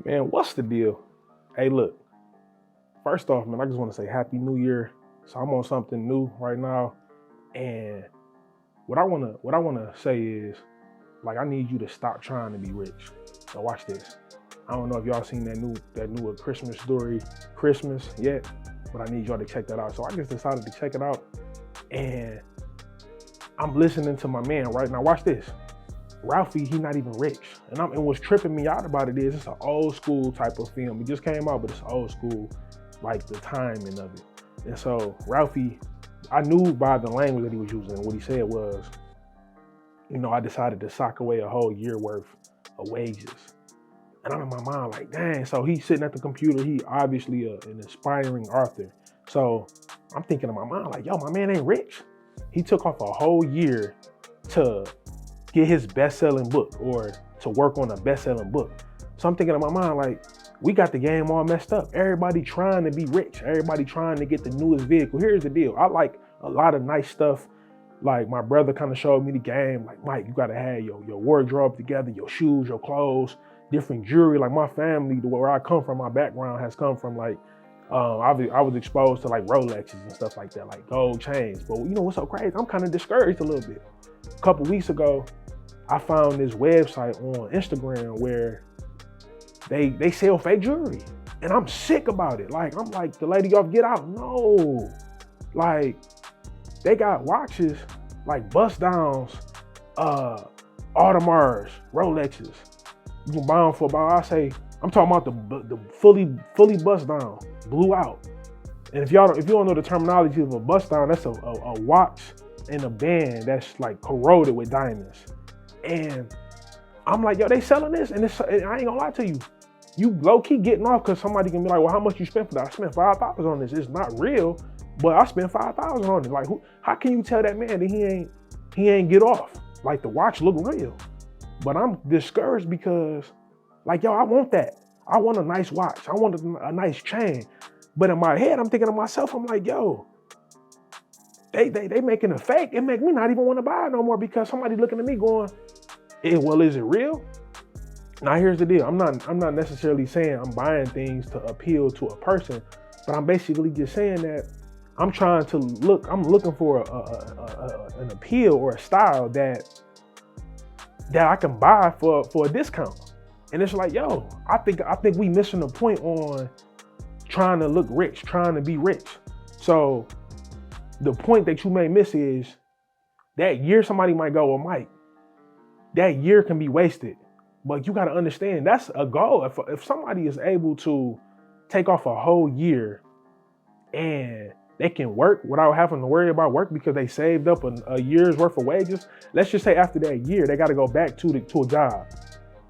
Man, what's the deal? Hey, look, first off, man, I just want to say Happy New Year. So I'm on something new right now. And what I wanna say is, like, I need you to stop trying to be rich. Now watch this. I don't know if y'all seen that new Christmas story, Christmas yet, but I need y'all to check that out. So I just decided to check it out. And I'm listening to my man right now. Watch this. Ralphie, he not even rich. And what's tripping me out about it is it's an old school type of film. It just came out, but it's old school, like the timing of it. And so Ralphie, I knew by the language that he was using, what he said was, I decided to sock away a whole year worth of wages. And I'm in my mind like, dang, so he's sitting at the computer. He obviously an inspiring author. So I'm thinking in my mind like, yo, my man ain't rich. He took off a whole year to get his best-selling book or to work on a best-selling book. So I'm thinking in my mind like, we got the game all messed up. Everybody trying to be rich. Everybody trying to get the newest vehicle. Here's the deal. I like a lot of nice stuff. Like my brother kind of showed me the game. Like, Mike, you gotta have your wardrobe together, your shoes, your clothes, different jewelry. Like my family, where I come from, my background has come from like, I was exposed to like Rolexes and stuff like that, like gold chains. But you know what's so crazy? I'm kind of discouraged a little bit. A couple weeks ago, I found this website on Instagram where they sell fake jewelry. And I'm sick about it. Like, I'm like, the lady off Get Out, no. Like, they got watches, like bust downs, Audemars, Rolexes. You can buy them for about, I'm talking about the fully bust down, blew out. And if you don't know the terminology of a bust down, that's a watch and a band that's like corroded with diamonds. And I'm like, yo, they selling this? And I ain't gonna lie to you. You low-key getting off because somebody can be like, well, how much you spent for that? I spent $5,000 on this. It's not real, but I spent $5,000 on it. Like, how can you tell that man that he ain't get off? Like, the watch look real. But I'm discouraged because, like, yo, I want that. I want a nice watch. I want a nice chain. But in my head, I'm thinking to myself, I'm like, yo, they making a fake. It make me not even want to buy it no more because somebody looking at me going, well, is it real? Now here's the deal. I'm not necessarily saying I'm buying things to appeal to a person, but I'm basically just saying that I'm looking for an appeal or a style that I can buy for a discount. And it's like, yo, I think we missing the point on trying to look rich, trying to be rich. So the point that you may miss is that year somebody might go, well, Mike, that year can be wasted. But you got to understand, that's a goal. If somebody is able to take off a whole year and they can work without having to worry about work because they saved up a year's worth of wages, let's just say after that year, they got to go back to a job.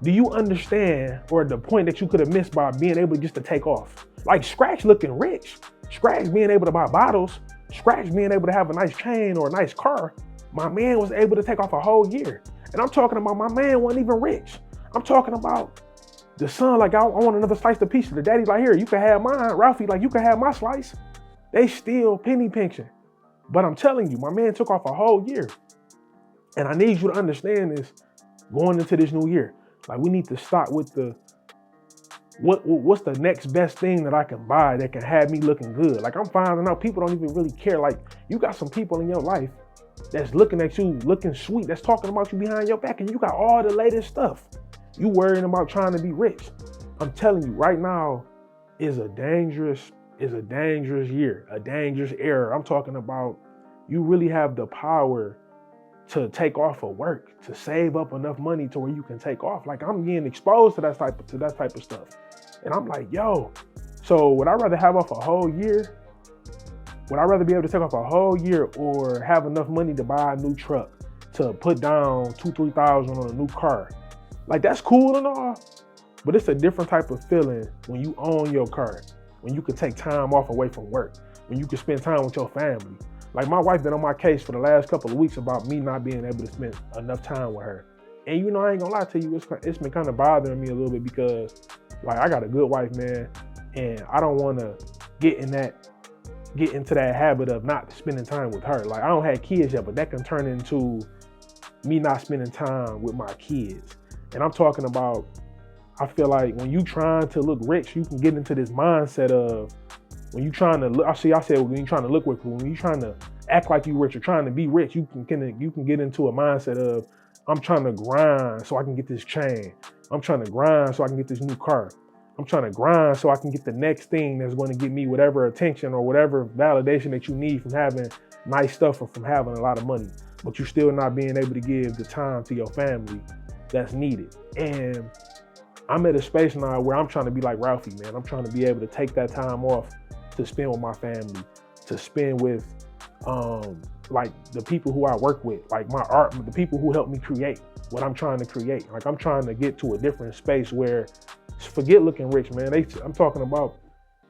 Do you understand, or the point that you could have missed by being able just to take off? Like Scratch looking rich, Scratch being able to buy bottles, Scratch being able to have a nice chain or a nice car. My man was able to take off a whole year. And I'm talking about my man wasn't even rich. I'm talking about the son, like, I want another slice of pizza. The daddy's like, here, you can have mine. Ralphie, like, you can have my slice. They still penny pinching. But I'm telling you, my man took off a whole year. And I need you to understand this going into this new year. Like, we need to start with what's the next best thing that I can buy that can have me looking good. Like, I'm finding out people don't even really care. Like, you got some people in your life that's looking at you, looking sweet, that's talking about you behind your back, and you got all the latest stuff. You worrying about trying to be rich. I'm telling you, right now is a dangerous year, a dangerous era. I'm talking about you really have the power to take off of work, to save up enough money to where you can take off. Like, I'm getting exposed to that type of stuff. And I'm like, yo, so would I rather have off a whole year? Would I rather be able to take off a whole year or have enough money to buy a new truck, to put down $2,000-3,000 on a new car? Like, that's cool and all, but it's a different type of feeling when you own your car, when you can take time off away from work, when you can spend time with your family. Like, my wife been on my case for the last couple of weeks about me not being able to spend enough time with her. And I ain't gonna lie to you, it's been kind of bothering me a little bit because, like, I got a good wife, man, and I don't want to get into that habit of not spending time with her. Like, I don't have kids yet, but that can turn into me not spending time with my kids. And I'm talking about I feel like when you trying to look rich, you can get into this mindset of when you trying to look. I said when you trying to look rich, when you trying to act like you rich or trying to be rich, you can get into a mindset of I'm trying to grind so I can get this chain. I'm trying to grind so I can get this new car. I'm trying to grind so I can get the next thing that's going to get me whatever attention or whatever validation that you need from having nice stuff or from having a lot of money, but you're still not being able to give the time to your family that's needed. And I'm at a space now where I'm trying to be like Ralphie, man. I'm trying to be able to take that time off to spend with my family, to spend with like the people who I work with, like my art, the people who help me create what I'm trying to create. Like I'm trying to get to a different space where forget looking rich, man. I'm talking about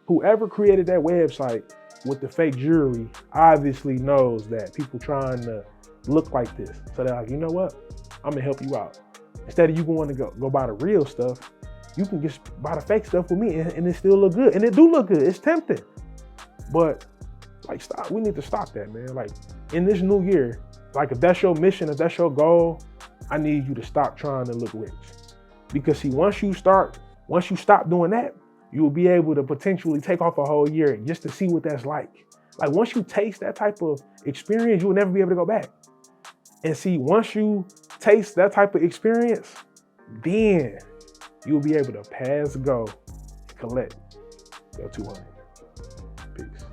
whoever created that website with the fake jewelry obviously knows that people trying to look like this. So they're like, you know what? I'm gonna help you out. Instead of you going to go buy the real stuff, you can just buy the fake stuff with me and it still look good. And it do look good, it's tempting. But like stop, we need to stop that, man. Like in this new year, like if that's your mission, if that's your goal, I need you to stop trying to look rich. Because see, once you stop doing that, you will be able to potentially take off a whole year just to see what that's like. Like once you taste that type of experience, you will never be able to go back. And see, once you taste that type of experience, then you'll be able to pass go, collect your 200. Peace.